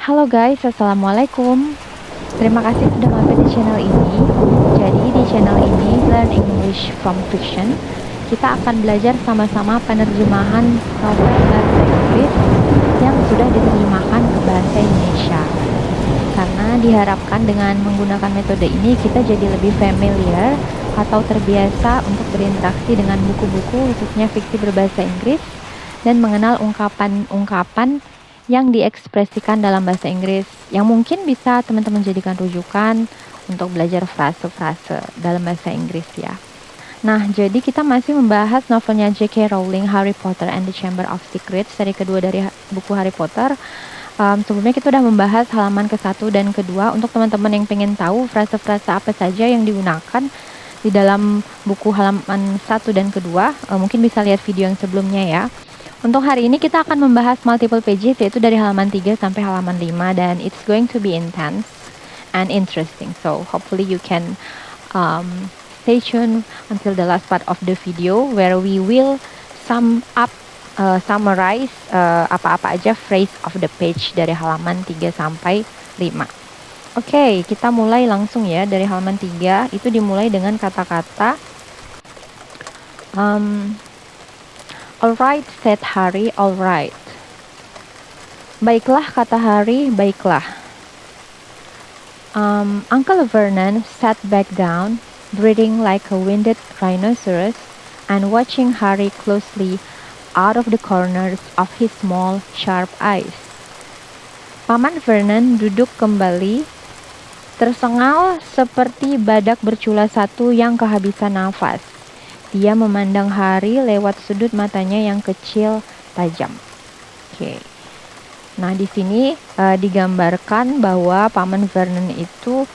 Halo guys, assalamualaikum. Terima kasih sudah mampir di channel ini. Jadi di channel ini Learn English from Fiction, kita akan belajar sama-sama penerjemahan novel bahasa Inggris yang sudah diterjemahkan ke bahasa Indonesia. Karena diharapkan dengan menggunakan metode ini kita jadi lebih familiar atau terbiasa untuk berinteraksi dengan buku-buku khususnya fiksi berbahasa Inggris dan mengenal ungkapan-ungkapan yang diekspresikan dalam bahasa Inggris yang mungkin bisa teman-teman jadikan rujukan untuk belajar frase-frase dalam bahasa Inggris ya. Nah, jadi kita masih membahas novelnya J.K. Rowling, Harry Potter and the Chamber of Secrets, seri kedua dari buku Harry Potter. Sebelumnya kita udah membahas halaman ke-1 dan kedua. Untuk teman-teman yang pengen tahu frase-frase apa saja yang digunakan di dalam buku halaman 1 dan kedua, mungkin bisa lihat video yang sebelumnya ya. Untuk hari ini kita akan membahas multiple pages, yaitu dari halaman 3 sampai halaman 5, dan it's going to be intense and interesting. So hopefully you can stay tuned until the last part of the video where we will summarize apa-apa aja phrase of the page dari halaman 3 sampai 5. Oke, kita mulai langsung ya dari halaman 3. Itu dimulai dengan kata-kata Alright, said Harry, alright. Baiklah, kata Harry, baiklah. Uncle Vernon sat back down, breathing like a winded rhinoceros, and watching Harry closely out of the corners of his small, sharp eyes. Paman Vernon duduk kembali, tersengal seperti badak bercula satu yang kehabisan nafas. Dia memandang Harry lewat sudut matanya yang kecil, tajam. Oke. Nah, di sini digambarkan bahwa Paman Vernon itu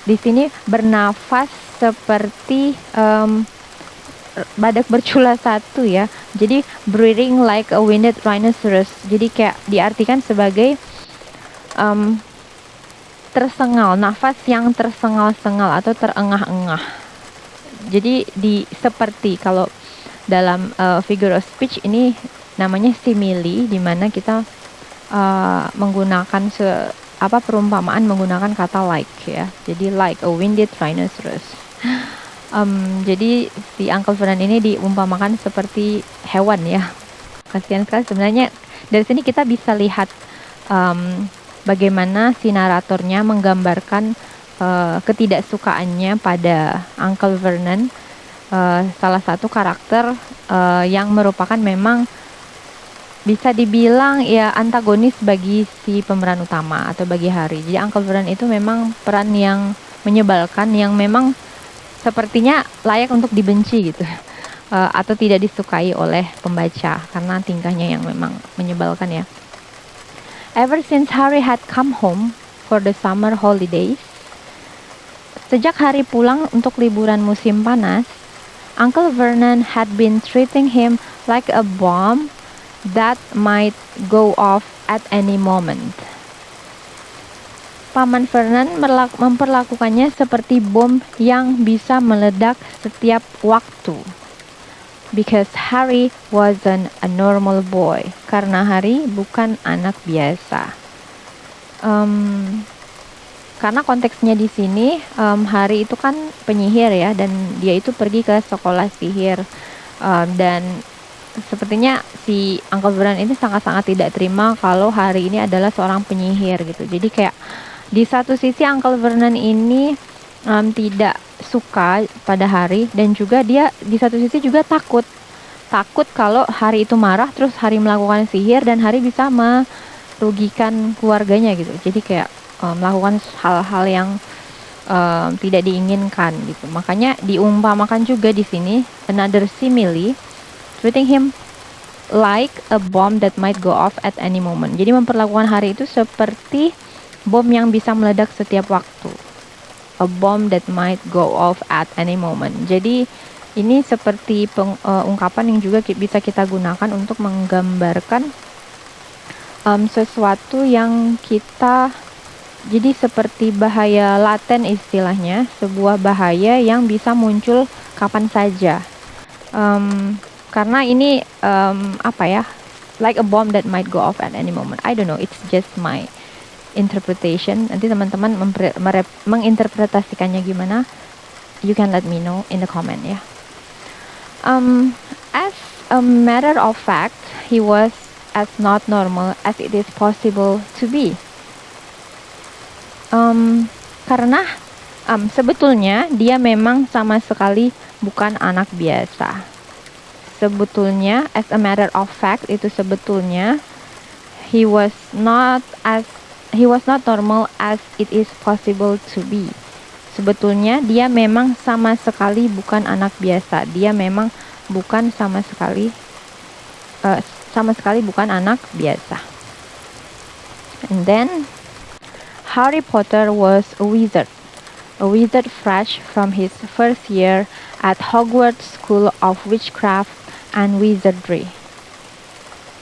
di sini bernafas seperti badak bercula satu ya. Jadi breathing like a winded rhinoceros. Jadi kayak diartikan sebagai tersengal, nafas yang tersengal-sengal atau terengah-engah. Jadi seperti kalau dalam figure of speech ini namanya simile, di mana kita menggunakan perumpamaan menggunakan kata like ya. Jadi like a winded rhinoceros. Jadi si Uncle Vernon ini diumpamakan seperti hewan ya. Kasihan sekali sebenarnya. Dari sini kita bisa lihat bagaimana si naratornya menggambarkan ketidaksukaannya pada Uncle Vernon, salah satu karakter yang merupakan memang bisa dibilang ya antagonis bagi si pemeran utama atau bagi Harry. Jadi Uncle Vernon itu memang peran yang menyebalkan, yang memang sepertinya layak untuk dibenci gitu, atau tidak disukai oleh pembaca karena tingkahnya yang memang menyebalkan ya. Ever since Harry had come home for the summer holidays, sejak Harry pulang untuk liburan musim panas, Uncle Vernon had been treating him like a bomb that might go off at any moment. Paman Vernon memperlakukannya seperti bom yang bisa meledak setiap waktu. Because Harry wasn't a normal boy. Karena Harry bukan anak biasa. Karena konteksnya di sini Harry itu kan penyihir ya, dan dia itu pergi ke sekolah sihir, dan sepertinya si Uncle Vernon ini sangat-sangat tidak terima kalau Harry ini adalah seorang penyihir gitu. Jadi kayak di satu sisi Uncle Vernon ini tidak suka pada Harry, dan juga dia di satu sisi juga takut kalau Harry itu marah terus Harry melakukan sihir dan Harry bisa merugikan keluarganya gitu. Jadi kayak melakukan hal-hal yang tidak diinginkan gitu. Makanya diumpamakan juga di sini another simile, treating him like a bomb that might go off at any moment. Jadi memperlakukan Harry itu seperti bom yang bisa meledak setiap waktu. A bomb that might go off at any moment. Jadi ini seperti ungkapan yang juga bisa kita gunakan untuk menggambarkan sesuatu yang kita, jadi seperti bahaya laten istilahnya, sebuah bahaya yang bisa muncul kapan saja. Karena ini like a bomb that might go off at any moment. I don't know, it's just my interpretation. Nanti teman-teman menginterpretasikannya gimana, you can let me know in the comment ya. As a matter of fact, he was as not normal as it is possible to be. Karena sebetulnya dia memang sama sekali bukan anak biasa. Sebetulnya, as a matter of fact, itu sebetulnya he was not normal as it is possible to be. Sebetulnya dia memang sama sekali bukan anak biasa. Dia memang bukan sama sekali bukan anak biasa. And then Harry Potter was a wizard fresh from his first year at Hogwarts School of Witchcraft and Wizardry.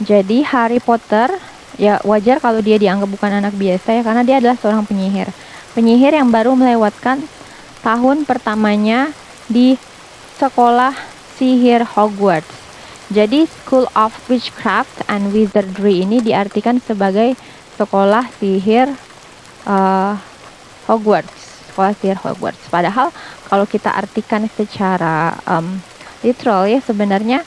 Jadi Harry Potter ya wajar kalau dia dianggap bukan anak biasa ya, karena dia adalah seorang penyihir yang baru melewatkan tahun pertamanya di sekolah sihir Hogwarts. Jadi School of Witchcraft and Wizardry ini diartikan sebagai sekolah sihir Hogwarts. Padahal kalau kita artikan secara literal ya, sebenarnya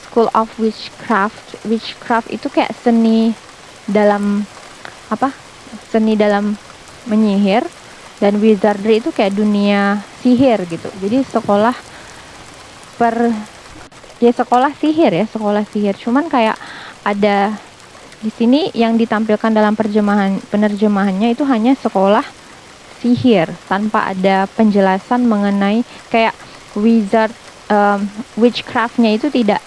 School of Witchcraft itu kayak seni dalam menyihir, dan wizardry itu kayak dunia sihir gitu. Jadi sekolah sihir. Cuman kayak ada di sini yang ditampilkan dalam penerjemahannya itu hanya sekolah sihir tanpa ada penjelasan mengenai kayak witchcraftnya itu tidak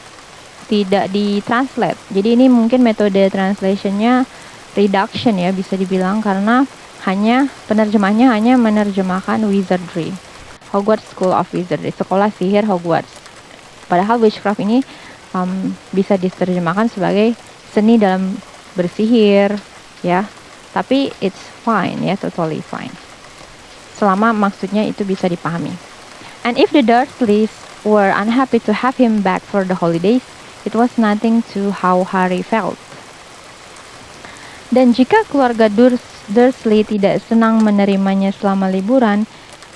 ditranslate. Jadi ini mungkin metode translationnya reduction ya, bisa dibilang, karena penerjemahnya hanya menerjemahkan wizardry, Hogwarts School of Wizardry, sekolah sihir Hogwarts. Padahal witchcraft ini bisa diterjemahkan sebagai seni dalam bersihir ya, tapi it's fine ya, totally fine selama maksudnya itu bisa dipahami. And if the Dursleys were unhappy to have him back for the holidays, it was nothing to how Harry felt. Dan jika keluarga Dursley tidak senang menerimanya selama liburan,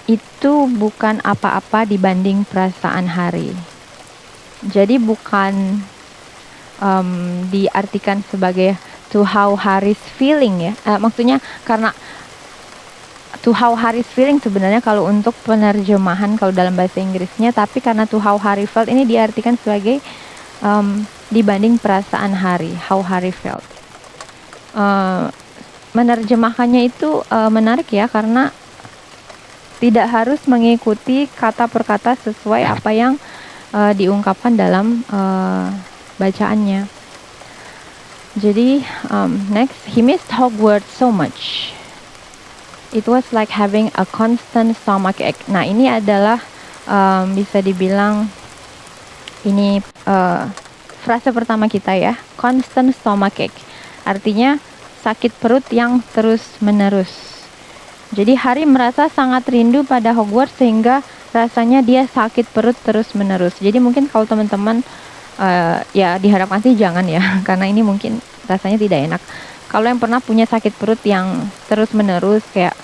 itu bukan apa-apa dibanding perasaan Harry. Jadi bukan diartikan sebagai to how Harry's feeling ya. Maksudnya karena to how Harry's feeling sebenarnya kalau untuk penerjemahan kalau dalam bahasa Inggrisnya, tapi karena to how Harry felt ini diartikan sebagai dibanding perasaan Harry, how Harry felt. Menerjemahkannya itu menarik ya, karena tidak harus mengikuti kata per kata sesuai apa yang diungkapkan dalam bacaannya. Jadi next, he missed Hogwarts so much. It was like having a constant stomach ache. Nah ini adalah bisa dibilang ini frase pertama kita ya, constant stomach ache. Artinya sakit perut yang terus menerus. Jadi Harry merasa sangat rindu pada Hogwarts sehingga rasanya dia sakit perut terus menerus. Jadi mungkin kalau teman-teman ya diharapkan sih jangan ya, karena ini mungkin rasanya tidak enak. Kalau yang pernah punya sakit perut yang terus menerus kayak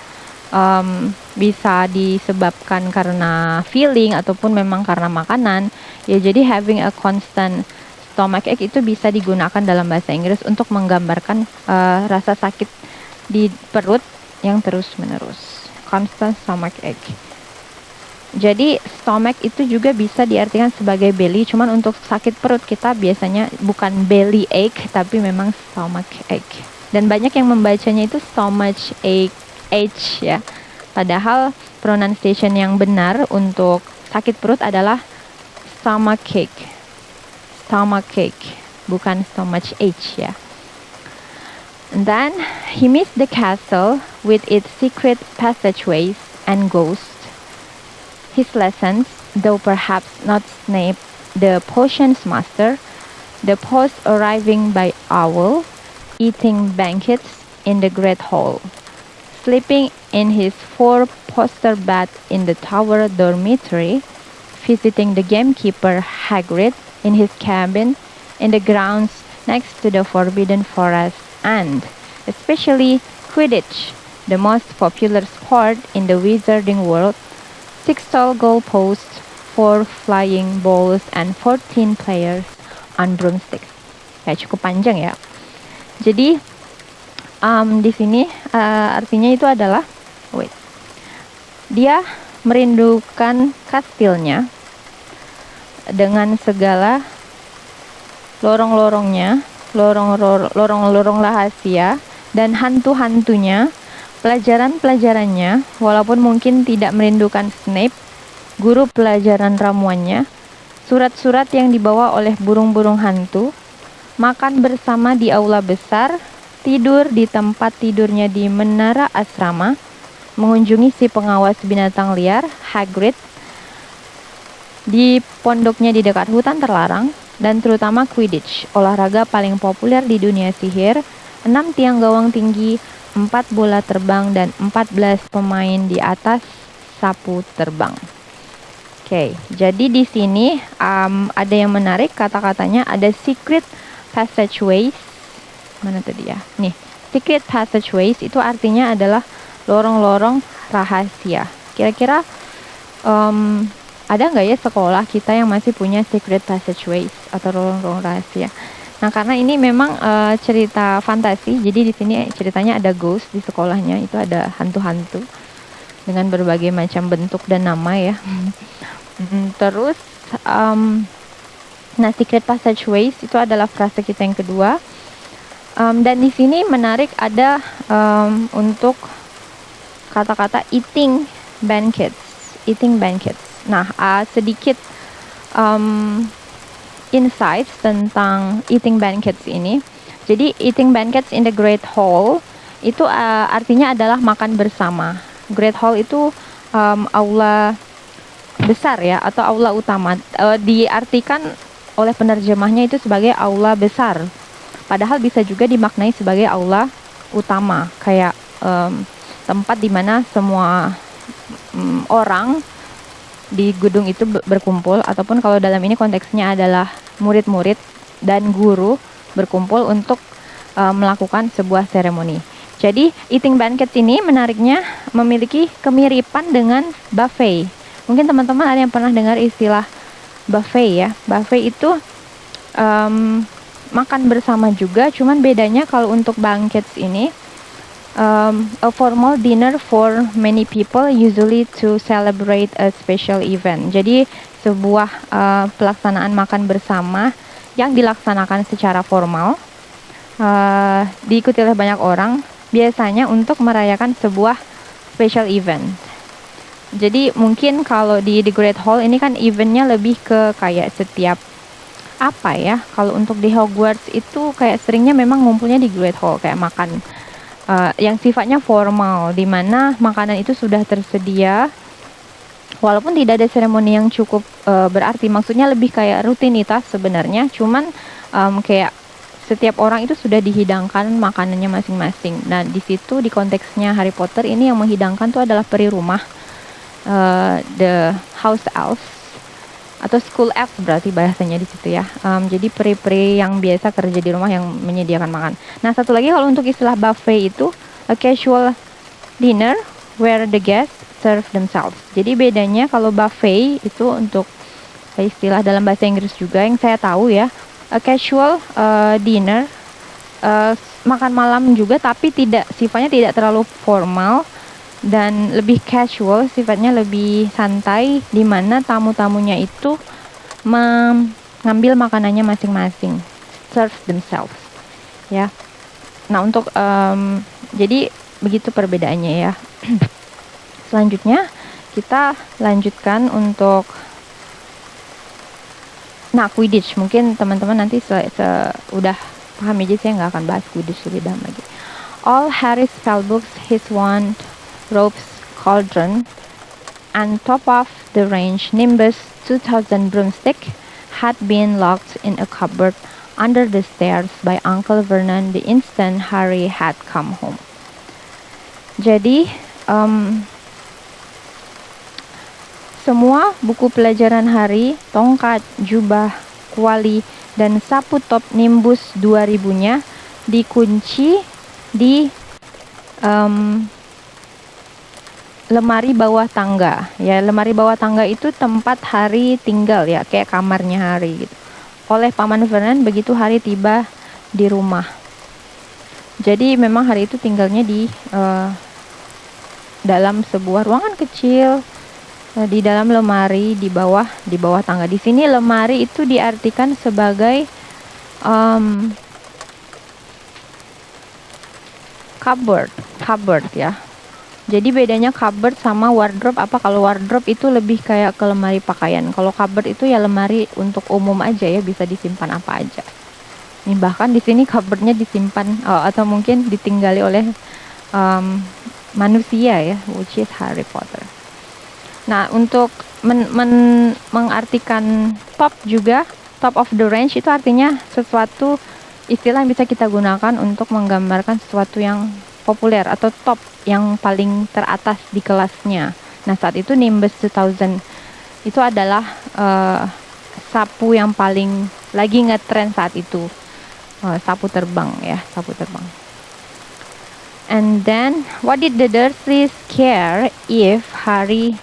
bisa disebabkan karena feeling ataupun memang karena makanan ya, jadi having a constant stomach ache itu bisa digunakan dalam bahasa Inggris untuk menggambarkan rasa sakit di perut yang terus menerus, constant stomach ache. Jadi stomach itu juga bisa diartikan sebagai belly, cuman untuk sakit perut kita biasanya bukan belly ache tapi memang stomach ache. Dan banyak yang membacanya itu stomach ache ya. Padahal pronunciation yang benar untuk sakit perut adalah stomach ache. Stomach ache, bukan stomach ache ya. And then he missed the castle with its secret passageways and ghosts. His lessons, though perhaps not Snape, the potions master, the post arriving by owl, eating banquets in the great hall, sleeping in his 4-poster bed in the tower dormitory, visiting the gamekeeper Hagrid in his cabin in the grounds next to the Forbidden Forest, and especially Quidditch, the most popular sport in the wizarding world. 6 tall goalposts, 4 flying balls, and 14 players on broomsticks. Ya, cukup panjang ya. Jadi di sini artinya itu adalah dia merindukan kastilnya dengan segala lorong-lorongnya, lorong-lorong rahasia dan hantu-hantunya, pelajaran-pelajarannya, walaupun mungkin tidak merindukan Snape, guru pelajaran ramuannya, surat-surat yang dibawa oleh burung-burung hantu, makan bersama di aula besar, tidur di tempat tidurnya di menara asrama, mengunjungi si pengawas binatang liar, Hagrid, di pondoknya di dekat hutan terlarang, dan terutama Quidditch, olahraga paling populer di dunia sihir, 6 tiang gawang tinggi, 4 bola terbang, dan 14 pemain di atas sapu terbang. Oke, jadi di sini ada yang menarik, kata-katanya ada secret passageways. Mana tadi ya? Nih, secret passageways itu artinya adalah lorong-lorong rahasia. Kira-kira ada nggak ya sekolah kita yang masih punya secret passageways atau lorong-lorong rahasia? Nah, karena ini memang cerita fantasi, jadi di sini ceritanya ada ghost di sekolahnya, itu ada hantu-hantu dengan berbagai macam bentuk dan nama ya. Terus, nah secret passageways itu adalah frase kita yang kedua. Dan di sini menarik ada untuk kata-kata eating banquets. Nah, sedikit insights tentang eating banquets ini. Jadi eating banquets in the Great Hall itu artinya adalah makan bersama. Great Hall itu aula besar ya, atau aula utama. Diartikan oleh penerjemahnya itu sebagai aula besar. Padahal bisa juga dimaknai sebagai aula utama, kayak tempat di mana semua orang di gedung itu berkumpul, ataupun kalau dalam ini konteksnya adalah murid-murid dan guru berkumpul untuk melakukan sebuah seremoni. Jadi eating banquets ini menariknya memiliki kemiripan dengan buffet. Mungkin teman-teman ada yang pernah dengar istilah buffet ya. Buffet itu makan bersama juga, cuman bedanya kalau untuk banquets ini a formal dinner for many people, usually to celebrate a special event. Jadi sebuah pelaksanaan makan bersama yang dilaksanakan secara formal, diikuti oleh banyak orang, biasanya untuk merayakan sebuah special event. Jadi mungkin kalau di The Great Hall ini kan eventnya lebih ke kayak setiap apa ya, kalau untuk di Hogwarts itu kayak seringnya memang ngumpulnya di Great Hall, kayak makan yang sifatnya formal, di mana makanan itu sudah tersedia, walaupun tidak ada seremoni yang cukup berarti, maksudnya lebih kayak rutinitas sebenarnya, cuman kayak setiap orang itu sudah dihidangkan makanannya masing-masing. Nah, di situ di konteksnya Harry Potter ini yang menghidangkan tuh adalah peri rumah, the house elves atau school elves berarti bahasanya di situ ya. Jadi peri-peri yang biasa kerja di rumah yang menyediakan makan. Nah, satu lagi kalau untuk istilah buffet itu a casual dinner where the guests serve themselves. Jadi bedanya kalau buffet itu untuk istilah dalam bahasa Inggris juga yang saya tahu ya, a casual dinner, makan malam juga, tapi sifatnya tidak terlalu formal dan lebih casual, sifatnya lebih santai, di mana tamu-tamunya itu mengambil makanannya masing-masing, serve themselves ya. Nah, untuk jadi begitu perbedaannya ya. Selanjutnya kita lanjutkan untuk Quidditch. Mungkin teman-teman nanti udah paham aja, saya nggak akan bahas Quidditch lebih dalam lagi. All Harry's spellbooks, his wand, ropes, cauldron, and top of the range Nimbus 2000 broomstick had been locked in a cupboard under the stairs by Uncle Vernon the instant Harry had come home. Jadi semua buku pelajaran Harry, tongkat, jubah, kuali, dan sapu top Nimbus 2000-nya dikunci di em, lemari bawah tangga. Ya, lemari bawah tangga itu tempat Harry tinggal ya, kayak kamarnya Harry gitu. Oleh Paman Vernon begitu Harry tiba di rumah. Jadi memang Harry itu tinggalnya di dalam sebuah ruangan kecil di dalam lemari di bawah tangga. Di sini lemari itu diartikan sebagai cupboard ya. Jadi bedanya cupboard sama wardrobe apa? Kalau wardrobe itu lebih kayak ke lemari pakaian. Kalau cupboard itu ya lemari untuk umum aja ya, bisa disimpan apa aja. Nih bahkan di sini cupboardnya disimpan atau mungkin ditinggali oleh manusia ya, which is Harry Potter. Nah, untuk mengartikan top juga, top of the range itu artinya sesuatu, istilah yang bisa kita gunakan untuk menggambarkan sesuatu yang populer atau top, yang paling teratas di kelasnya. Nah, saat itu Nimbus 2000 itu adalah sapu yang paling lagi ngetrend saat itu. Sapu terbang ya, sapu terbang. And then, what did the Dursleys care if Harry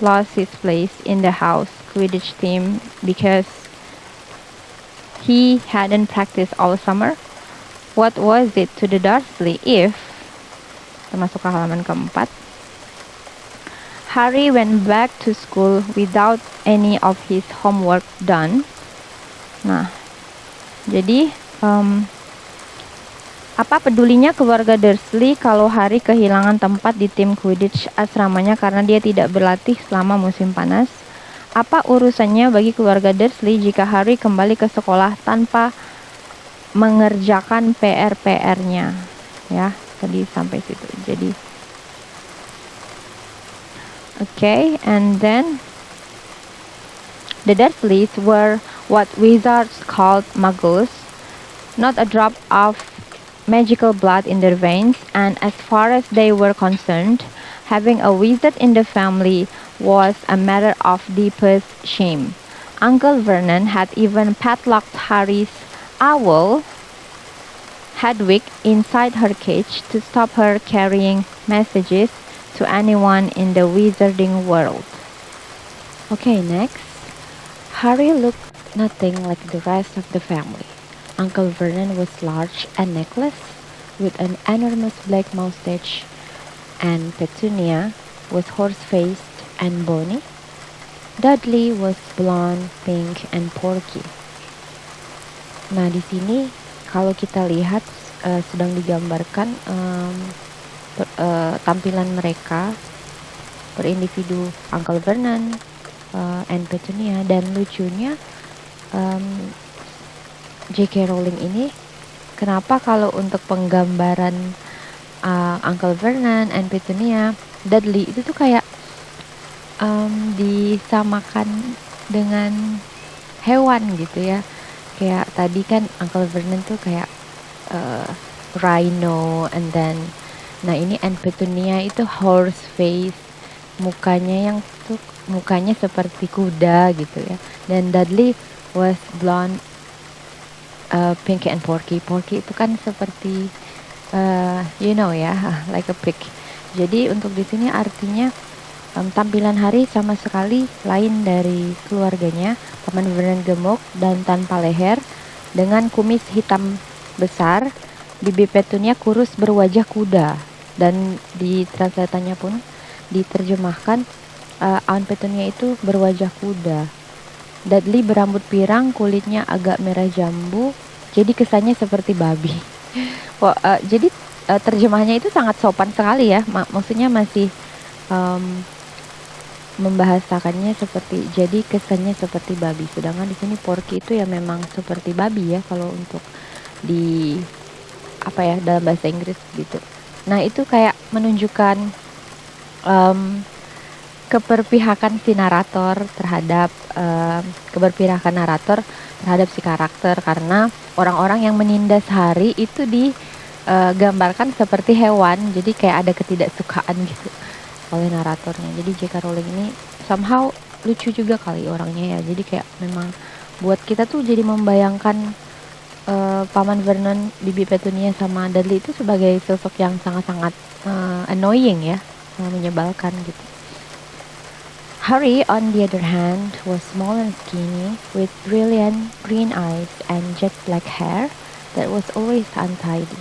lost his place in the house Quidditch team because he hadn't practiced all summer? What was it to the Dursley if, termasuk ke halaman keempat, Harry went back to school without any of his homework done? Nah, jadi apa pedulinya keluarga Dursley kalau Harry kehilangan tempat di tim Quidditch asramanya karena dia tidak berlatih selama musim panas? Apa urusannya bagi keluarga Dursley jika Harry kembali ke sekolah tanpa mengerjakan PR-nya? Ya, tadi sampai situ. Jadi, okay, and then the Dursleys were what wizards called muggles, not a drop of magical blood in their veins, and as far as they were concerned, having a wizard in the family was a matter of deepest shame. Uncle Vernon had even padlocked Harry's owl, Hedwig, inside her cage to stop her carrying messages to anyone in the wizarding world. Okay, next. Harry looked nothing like the rest of the family. Uncle Vernon was large and necklace, with an enormous black moustache, and Petunia was horse-faced and bony. Dudley was blonde, pink, and porky. Nah, di sini kalau kita lihat sedang digambarkan tampilan mereka per individu, Uncle Vernon and Petunia, dan lucunya J.K. Rowling ini kenapa kalau untuk penggambaran Uncle Vernon and Petunia, Dudley itu tuh kayak disamakan dengan hewan gitu ya. Kayak tadi kan Uncle Vernon tuh kayak rhino, and then nah ini and Petunia itu horse face, mukanya seperti kuda gitu ya. Dan Dudley was blonde, Pinky and Porky. Porky itu kan seperti like a pig. Jadi untuk di sini artinya tampilan Harry sama sekali lain dari keluarganya. Paman Vernon gemuk dan tanpa leher dengan kumis hitam besar. Bibi Petunia kurus berwajah kuda, dan di translatannya pun diterjemahkan Aunt Petunia itu berwajah kuda. Dudley berambut pirang, kulitnya agak merah jambu, jadi kesannya seperti babi. Jadi terjemahnya itu sangat sopan sekali ya, maksudnya masih membahasakannya seperti, jadi kesannya seperti babi. Sedangkan di sini Porky itu ya memang seperti babi ya kalau untuk di dalam bahasa Inggris gitu. Nah itu kayak menunjukkan keberpihakan si narator terhadap si karakter, karena orang-orang yang menindas Harry itu digambarkan seperti hewan, jadi kayak ada ketidaksukaan gitu oleh naratornya. Jadi J.K. Rowling ini somehow lucu juga kali orangnya ya, jadi kayak memang buat kita tuh jadi membayangkan Paman Vernon, Bibi Petunia sama Dudley itu sebagai sosok yang sangat-sangat annoying ya, menyebalkan gitu. Harry, on the other hand, was small and skinny, with brilliant green eyes and jet black hair that was always untidy.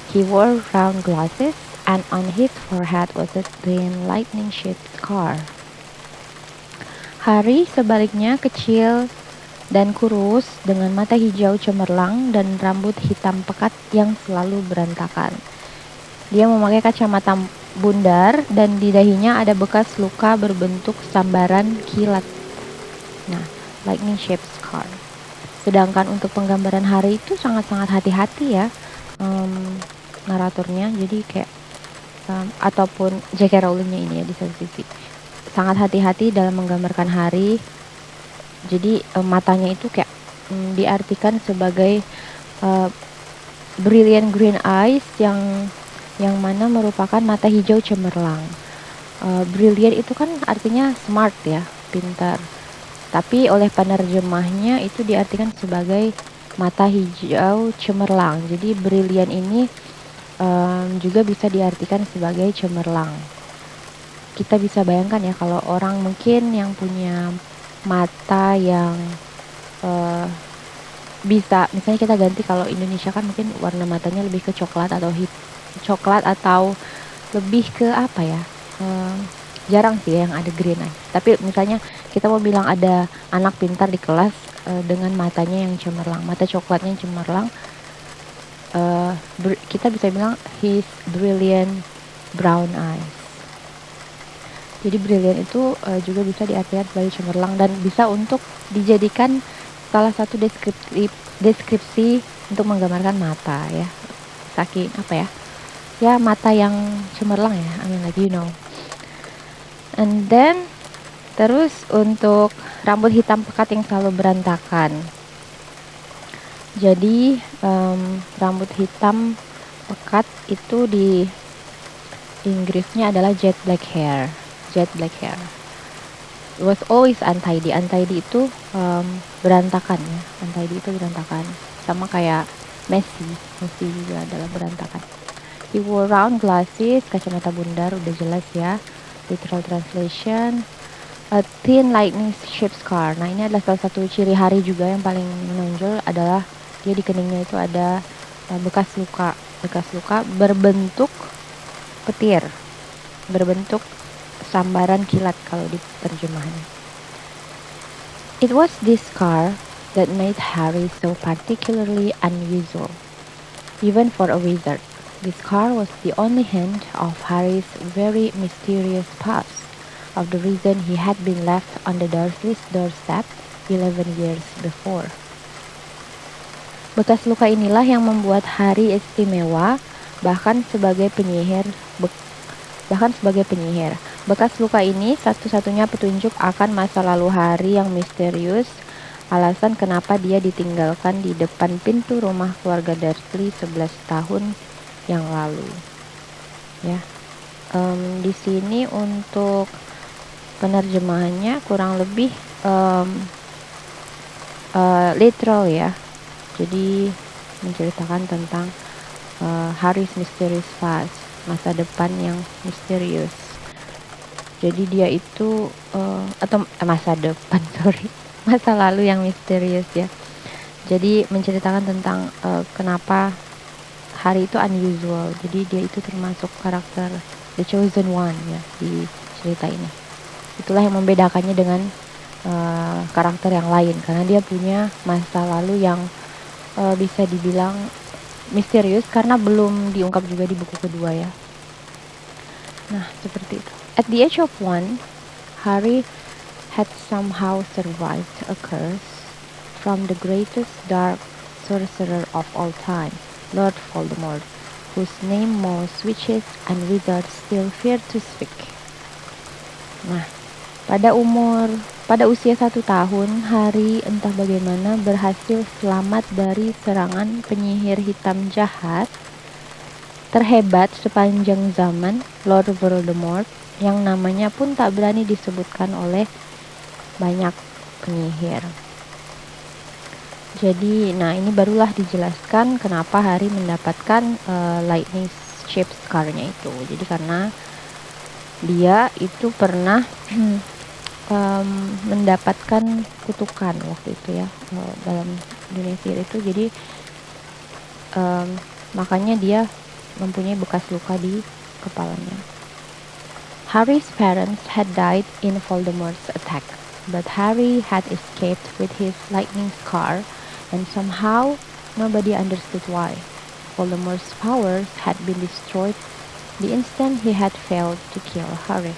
He wore round glasses, and on his forehead was a thin lightning-shaped scar. Harry sebaliknya kecil dan kurus dengan mata hijau cemerlang dan rambut hitam pekat yang selalu berantakan. Dia memakai kacamata bundar dan di dahinya ada bekas luka berbentuk sambaran kilat. Nah, lightning shaped scar. Sedangkan untuk penggambaran Harry itu sangat-sangat hati-hati ya, naratornya. Jadi kayak ataupun J.K. Rowling-nya ini ya di satu sisi sangat hati-hati dalam menggambarkan Harry. Jadi matanya itu kayak diartikan sebagai brilliant green eyes yang mana merupakan mata hijau cemerlang. Brilliant itu kan artinya smart ya, pintar. Tapi oleh penerjemahnya itu diartikan sebagai mata hijau cemerlang. Jadi brilliant ini juga bisa diartikan sebagai cemerlang. Kita bisa bayangkan ya kalau orang mungkin yang punya mata yang bisa, misalnya kita ganti, kalau Indonesia kan mungkin warna matanya lebih ke coklat atau lebih ke apa ya, jarang sih yang ada green eye. Tapi misalnya kita mau bilang ada anak pintar di kelas dengan matanya yang cemerlang, mata coklatnya yang cemerlang, kita bisa bilang his brilliant brown eyes. Jadi brilliant itu juga bisa diartikan sebagai cemerlang dan bisa untuk dijadikan salah satu deskripsi untuk menggambarkan mata ya. Saking apa ya? Ya mata yang cemerlang ya. I mean like you know. And then terus untuk rambut hitam pekat yang selalu berantakan. Jadi rambut hitam pekat itu di Inggrisnya adalah jet black hair. It was always untidy. Untidy itu berantakan ya. Untidy itu berantakan. Sama kayak messy juga adalah berantakan. He wore round glasses, kacamata bundar, udah jelas ya. Literal translation, a thin lightning shaped scar. Nah ini adalah salah satu ciri Harry juga yang paling menonjol adalah dia di keningnya itu ada bekas luka berbentuk petir, berbentuk sambaran kilat kalau di terjemahannya. It was this scar that made Harry so particularly unusual, even for a wizard. This scar was the only hint of Harry's very mysterious past, of the reason he had been left on the Dursleys' doorstep 11 years before. Bekas luka inilah yang membuat Harry istimewa, bahkan sebagai penyihir. Bekas luka ini satu-satunya petunjuk akan masa lalu Harry yang misterius, alasan kenapa dia ditinggalkan di depan pintu rumah keluarga Dursley 11 tahun yang lalu. Ya, di sini untuk penerjemahannya kurang lebih literal ya. Jadi menceritakan tentang Harry's mysterious past, masa depan yang misterius. Jadi dia itu masa lalu yang misterius ya. Jadi menceritakan tentang kenapa Harry itu unusual. Jadi dia itu termasuk karakter the chosen one ya di cerita ini. Itulah yang membedakannya dengan karakter yang lain, karena dia punya masa lalu yang bisa dibilang misterius karena belum diungkap juga di buku kedua ya. Nah, seperti itu. At the age of 1, Harry had somehow survived a curse from the greatest dark sorcerer of all time, Lord Voldemort, whose name most witches and wizards still fear to speak. Nah, pada usia 1 tahun, Harry entah bagaimana berhasil selamat dari serangan penyihir hitam jahat terhebat sepanjang zaman, Lord Voldemort, yang namanya pun tak berani disebutkan oleh banyak penyihir. Jadi, nah ini barulah dijelaskan kenapa Harry mendapatkan lightning shaped scar-nya itu. Jadi karena dia itu pernah mendapatkan kutukan waktu itu ya, dalam dunia sihir itu. Jadi makanya dia mempunyai bekas luka di kepalanya. Harry's parents had died in Voldemort's attack, but Harry had escaped with his lightning scar, and somehow nobody understood why. Voldemort's powers had been destroyed the instant he had failed to kill Harry.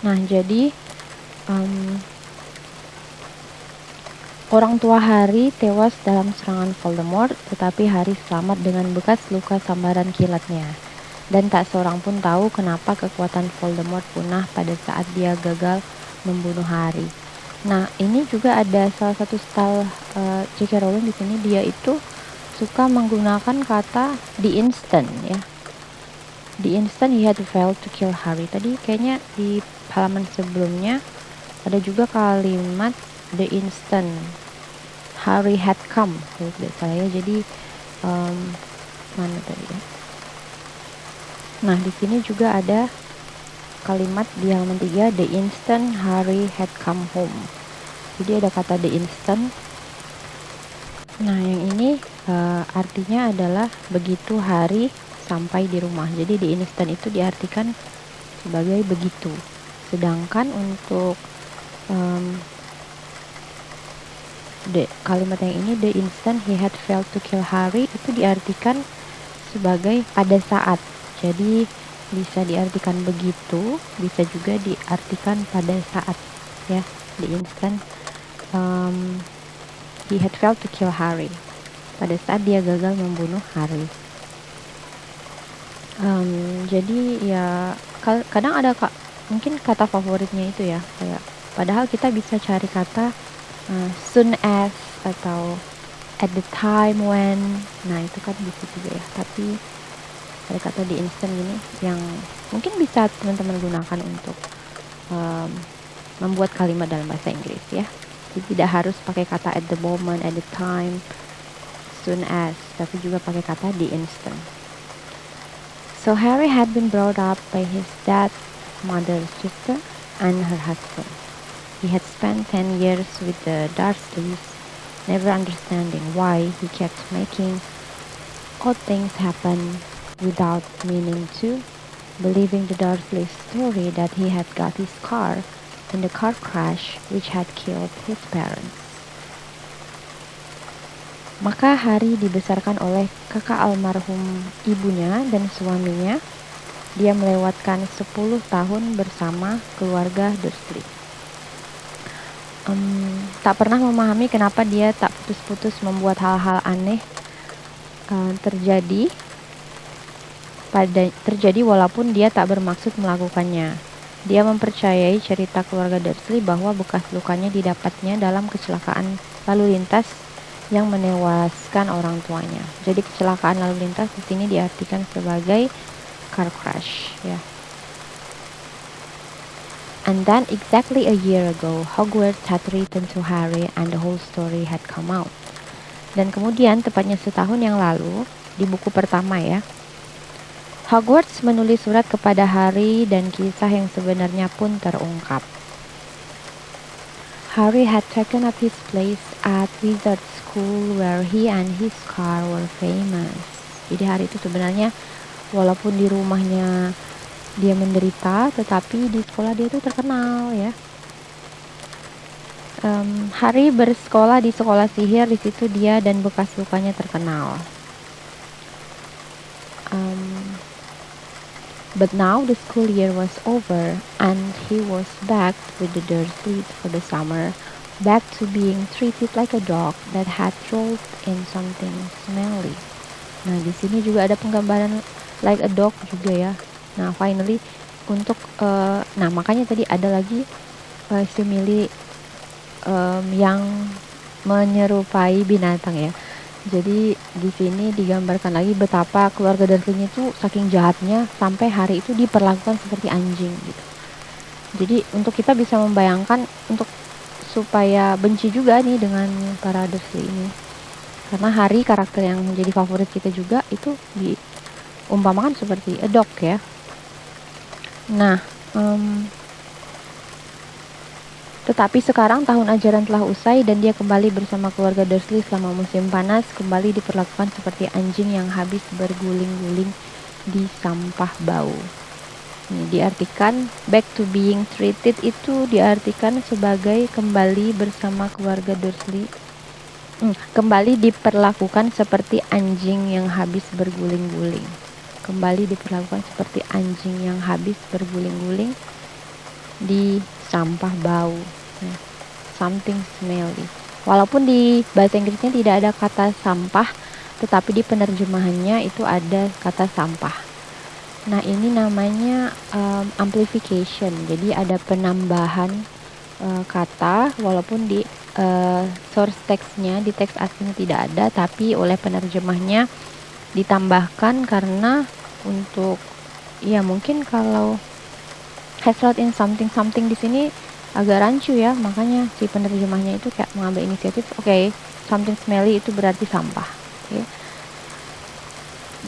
Nah, jadi orang tua Harry tewas dalam serangan Voldemort, tetapi Harry selamat dengan bekas luka sambaran kilatnya. Dan tak seorang pun tahu kenapa kekuatan Voldemort punah pada saat dia gagal membunuh Harry. Nah, ini juga ada salah satu style J.K. Rowling di sini, dia itu suka menggunakan kata the instant ya. The instant he had failed to kill Harry. Tadi kayaknya di halaman sebelumnya ada juga kalimat the instant Harry had come, kalau tidak salah ya. Jadi mana tadi ya? Nah, di sini juga ada kalimat di halaman 3, the instant Harry had come home. Jadi ada kata the instant. Nah, yang ini artinya adalah begitu Harry sampai di rumah. Jadi the instant itu diartikan sebagai begitu. Sedangkan untuk kalimat yang ini, the instant he had failed to kill Harry, itu diartikan sebagai pada saat. Jadi bisa diartikan begitu, bisa juga diartikan pada saat ya. The instant he had failed to kill Harry, pada saat dia gagal membunuh Harry. Jadi ya kadang ada mungkin kata favoritnya itu ya, kayak padahal kita bisa cari kata soon as atau at the time when. Nah, itu kan bisa juga ya, tapi ada kata di instant gini yang mungkin bisa teman-teman gunakan untuk membuat kalimat dalam bahasa Inggris ya. Jadi tidak harus pakai kata at the moment, at the time, soon as, tapi juga pakai kata the instant. So Harry had been brought up by his dad's mother's sister and her husband. He had spent 10 years with the Dursleys, never understanding why he kept making odd things happen without meaning to, believing the Dursleys' story that he had got his car in the car crash which had killed his parents. Maka Harry dibesarkan oleh kakak almarhum ibunya dan suaminya. Dia melewatkan 10 tahun bersama keluarga Dursley. Tak pernah memahami kenapa dia tak putus-putus membuat hal-hal aneh terjadi walaupun dia tak bermaksud melakukannya. Dia mempercayai cerita keluarga Dursley bahwa bekas lukanya didapatnya dalam kecelakaan lalu lintas yang menewaskan orang tuanya. Jadi kecelakaan lalu lintas di sini diartikan sebagai car crash ya. And then exactly a year ago, Hogwarts had written to Harry and the whole story had come out. Dan kemudian tepatnya setahun yang lalu, di buku pertama ya, Hogwarts menulis surat kepada Harry dan kisah yang sebenarnya pun terungkap. Harry had taken up his place at Wizard School where he and his car were famous. Jadi Harry itu sebenarnya walaupun di rumahnya dia menderita, tetapi di sekolah dia itu terkenal ya. Harry bersekolah di sekolah sihir, di situ dia dan bekas lukanya terkenal. But now the school year was over and he was back with the Dursleys for the summer, back to being treated like a dog that had rolled in something smelly. Nah, di sini juga ada penggambaran like a dog juga ya. Nah, finally untuk nah makanya tadi ada lagi simili yang menyerupai binatang ya. Jadi di sini digambarkan lagi betapa keluarga Dursley itu saking jahatnya sampai Harry itu diperlakukan seperti anjing gitu. Jadi untuk kita bisa membayangkan untuk supaya benci juga nih dengan para Dursley ini. Karena Harry, karakter yang menjadi favorit kita juga, itu diumpamakan seperti a dog ya. Nah, tetapi sekarang tahun ajaran telah usai dan dia kembali bersama keluarga Dursley selama musim panas, kembali diperlakukan seperti anjing yang habis berguling-guling di sampah bau. Ini diartikan back to being treated, itu diartikan sebagai kembali bersama keluarga Dursley. Kembali diperlakukan seperti anjing yang habis berguling-guling. Kembali diperlakukan seperti anjing yang habis berguling-guling di sampah bau. Something smelly. Walaupun di bahasa Inggrisnya tidak ada kata sampah, tetapi di penerjemahannya itu ada kata sampah. Nah, ini namanya amplification. Jadi ada penambahan kata, walaupun di source text-nya, di teks aslinya tidak ada, tapi oleh penerjemahnya ditambahkan karena untuk, ya mungkin kalau has brought in something di sini agak rancu ya, makanya si penerjemahnya itu kayak mengambil inisiatif. Oke, something smelly itu berarti sampah. Okay.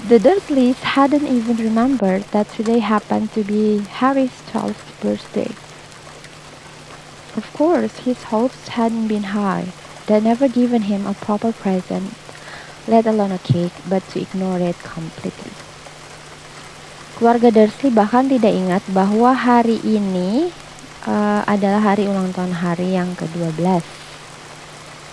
The Dursleys hadn't even remembered that today happened to be Harry's 12th birthday. Of course, his hopes hadn't been high. They'd never given him a proper present, let alone a cake, but to ignore it completely. Keluarga Dursley bahkan tidak ingat bahwa hari ini adalah hari ulang tahun Harry yang ke-12.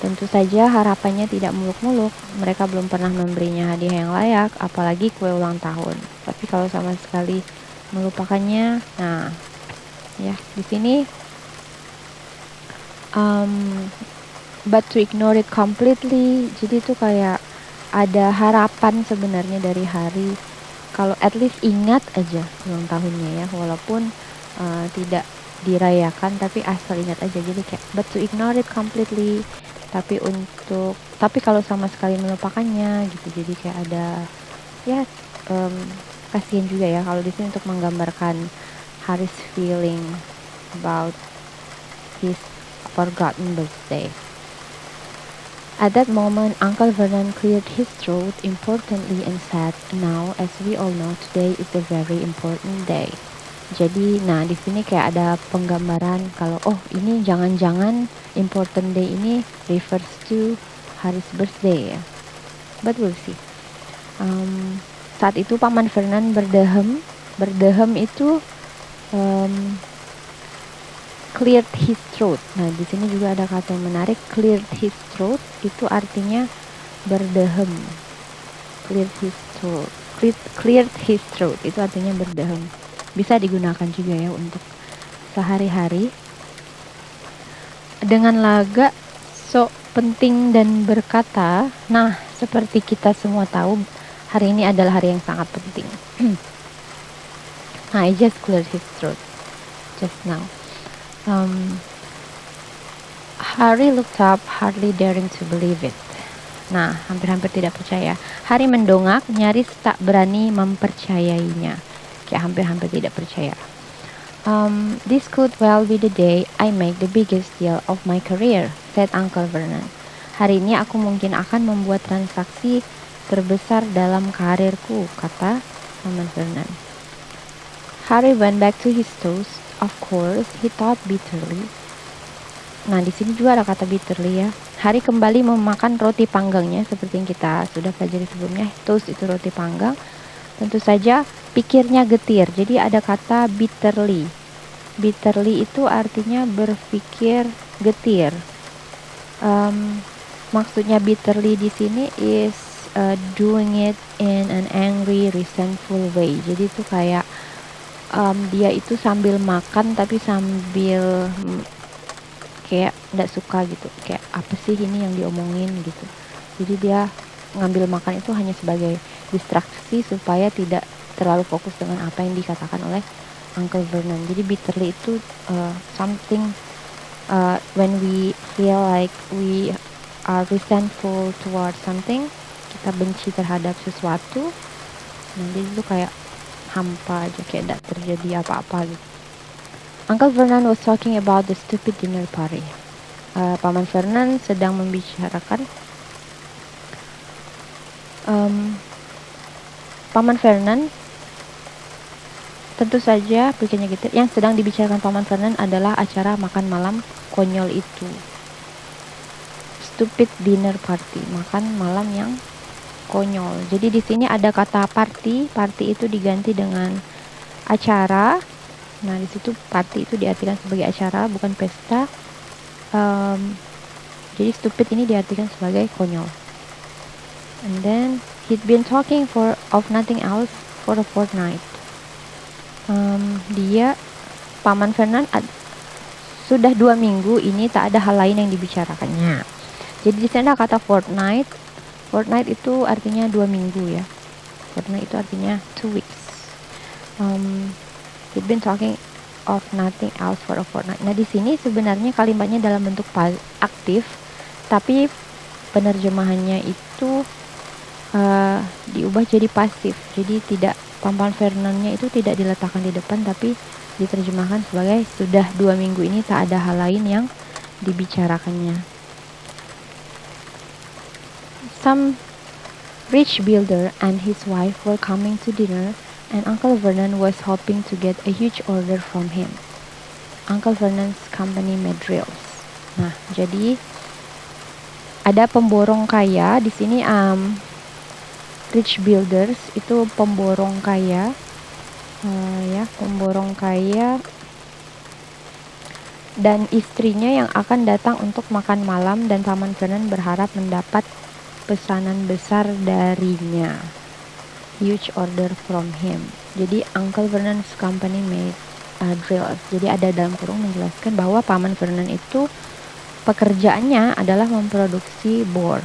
Tentu saja harapannya tidak muluk-muluk. Mereka belum pernah memberinya hadiah yang layak, apalagi kue ulang tahun. Tapi kalau sama sekali melupakannya, nah, ya di sini but to ignore it completely. Jadi itu kayak ada harapan sebenarnya dari Harry, kalau at least ingat aja ulang tahunnya ya, walaupun tidak dirayakan, tapi asal ingat aja. Jadi kayak but to ignore it completely, tapi kalau sama sekali melupakannya gitu. Jadi kayak ada ya kasihan juga ya kalau di sini untuk menggambarkan Harry's feeling about his forgotten birthday. At that moment, Uncle Vernon cleared his throat importantly and said, "Now, as we all know, today is a very important day." Jadi, nah di sini kayak ada penggambaran kalau ini jangan-jangan important day ini refers to Harry's birthday ya. But we'll see. Saat itu Paman Vernon berdehem. Berdehem itu cleared his throat. Nah, di sini juga ada kata yang menarik. Cleared his throat itu artinya berdehem. Cleared his throat. Cleared his throat itu artinya berdehem. Bisa digunakan juga ya untuk sehari-hari. Dengan laga sok penting dan berkata, nah seperti kita semua tahu, hari ini adalah hari yang sangat penting. Nah, I just cleared his throat just now. Harry looked up, hardly daring to believe it. Nah, hampir-hampir tidak percaya. Harry mendongak, nyaris tak berani mempercayainya. Kayak hampir-hampir tidak percaya. This could well be the day I make the biggest deal of my career, said Uncle Vernon. Hari ini aku mungkin akan membuat transaksi terbesar dalam karirku, kata Paman Vernon. Harry went back to his toast. Of course, he thought bitterly. Nah, di sini juga ada kata bitterly ya. Harry kembali memakan roti panggangnya seperti yang kita sudah pelajari sebelumnya. Toast itu roti panggang. Tentu saja pikirnya getir. Jadi ada kata bitterly. Bitterly itu artinya berpikir getir. Maksudnya bitterly di sini is doing it in an angry, resentful way. Jadi itu kayak dia itu sambil makan tapi sambil kayak nggak suka gitu, kayak apa sih ini yang diomongin gitu. Jadi dia ngambil makan itu hanya sebagai distraksi supaya tidak terlalu fokus dengan apa yang dikatakan oleh Uncle Vernon. Jadi bitterly itu something when we feel like we are resentful towards something, kita benci terhadap sesuatu. Nah, jadi itu kayak hampa aja, kayak tidak terjadi apa-apa gitu. Uncle Vernon was talking about the stupid dinner party. Paman Vernon sedang membicarakan Paman Vernon. Tentu saja pikirnya gitu. Yang sedang dibicarakan Paman Vernon adalah acara makan malam konyol itu. Stupid dinner party, makan malam yang konyol. Jadi di sini ada kata party. Party itu diganti dengan acara. Nah, di situ party itu diartikan sebagai acara, bukan pesta. Jadi stupid ini diartikan sebagai konyol. And then he'd been talking of nothing else for a fortnight. Paman Vernon sudah 2 minggu ini tak ada hal lain yang dibicarakannya. Jadi di sana kata fortnight. Fortnight itu artinya 2 minggu ya. Fortnight itu artinya 2 weeks. He'd been talking of nothing else for a fortnight. Nah, di sini sebenarnya kalimatnya dalam bentuk aktif, tapi penerjemahannya itu diubah jadi pasif. Jadi tidak, Paman Vernonnya itu tidak diletakkan di depan, tapi diterjemahkan sebagai sudah 2 minggu ini tak ada hal lain yang dibicarakannya. Some rich builder and his wife were coming to dinner, and Uncle Vernon was hoping to get a huge order from him. Uncle Vernon's company made drills. Nah, jadi ada pemborong kaya di sini. Rich builders itu pemborong kaya, pemborong kaya dan istrinya yang akan datang untuk makan malam, dan Paman Vernon berharap mendapat pesanan besar darinya. Huge order from him. Jadi Uncle Vernon's company made drills. Jadi ada dalam kurung menjelaskan bahwa Paman Vernon itu pekerjaannya adalah memproduksi bor.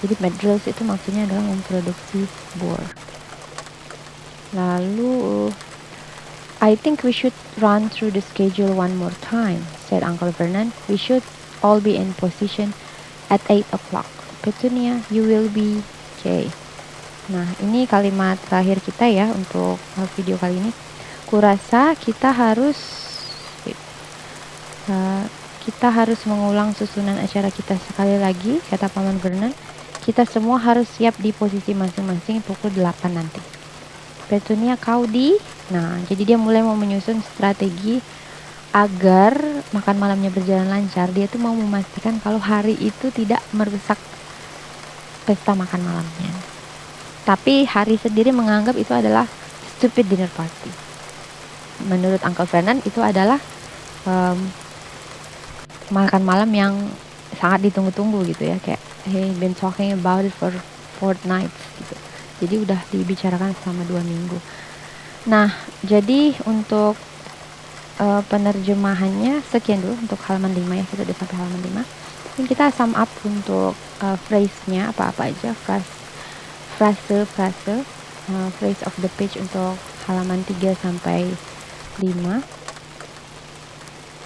Jadi made drills itu maksudnya adalah memproduksi bor. Lalu, I think we should run through the schedule one more time, said Uncle Vernon. We should all be in position at 8 o'clock. Petunia, you will be okay. Nah, ini kalimat terakhir kita ya untuk video kali ini. Kurasa kita harus mengulang susunan acara kita sekali lagi, kata Paman Vernon. Kita semua harus siap di posisi masing-masing pukul 8 nanti. Petunia, kau di? Nah, jadi dia mulai mau menyusun strategi agar makan malamnya berjalan lancar. Dia tuh mau memastikan kalau hari itu tidak merusak pesta makan malamnya. Tapi Hari sendiri menganggap itu adalah stupid dinner party. Menurut Uncle Vernon itu adalah makan malam yang sangat ditunggu-tunggu gitu ya, kayak he been talking about it for fortnights gitu. Jadi udah dibicarakan selama 2 minggu. Nah, jadi untuk penerjemahannya sekian dulu untuk halaman 5 ya, kita udah sampai halaman 5. Ini kita sum up untuk phrase-nya apa-apa aja, frase phrase of the page untuk halaman 3 sampai 5.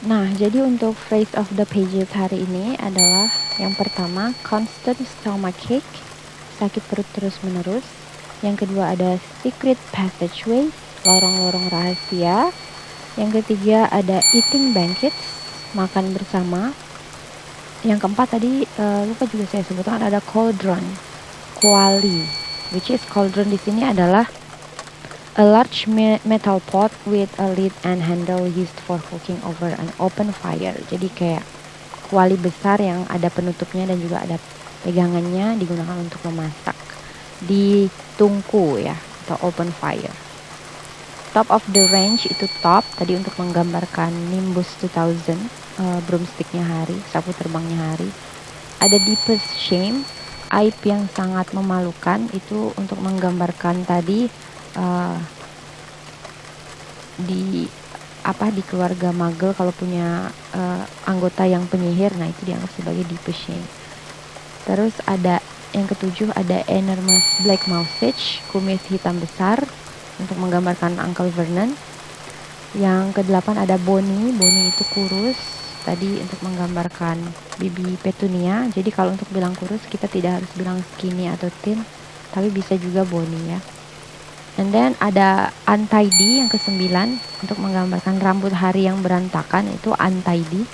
Nah, jadi untuk phrase of the pages hari ini adalah yang pertama, constant stomachache, sakit perut terus-menerus. Yang kedua ada secret passageway, lorong-lorong rahasia. Yang ketiga ada eating banquets, makan bersama. Yang keempat tadi lupa juga saya sebutkan, ada cauldron, kuali, which is cauldron di sini adalah a large metal pot with a lid and handle used for cooking over an open fire. Jadi kayak kuali besar yang ada penutupnya dan juga ada pegangannya, digunakan untuk memasak di tungku ya, atau open fire. Top of the range itu top tadi untuk menggambarkan Nimbus 2000, broomsticknya Hari, sapu terbangnya Hari. Ada deepest shame, aib yang sangat memalukan, itu untuk menggambarkan tadi di keluarga Muggle kalau punya anggota yang penyihir, nah itu dianggap sebagai deepest shame. Terus ada yang ketujuh ada enormous black moustache, kumis hitam besar untuk menggambarkan Uncle Vernon. Yang kedelapan ada Bonnie itu kurus tadi untuk menggambarkan Bibi Petunia. Jadi kalau untuk bilang kurus kita tidak harus bilang skinny atau thin, tapi bisa juga Bonnie ya. And then ada untidy yang ke-9 untuk menggambarkan rambut Hari yang berantakan, itu untidy.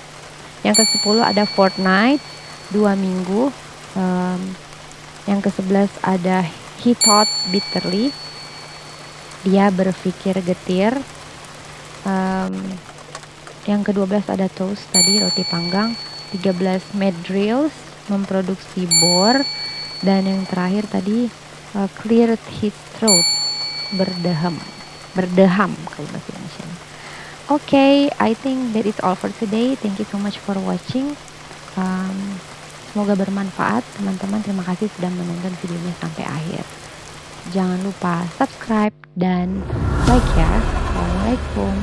Yang ke-10 ada Fortnite 2 minggu. Yang ke-11 ada He Thought Bitterly, dia berpikir getir. Yang ke-12 ada Toast, tadi roti panggang. 13 Mad Drills, memproduksi bor. Dan yang terakhir tadi Cleared His Throat, berdeham kalau bahasa Indonesia. Okay, I think that is all for today. Thank you so much for watching. Semoga bermanfaat teman-teman. Terima kasih sudah menonton videonya sampai akhir. Jangan lupa subscribe dan like ya. Assalamualaikum.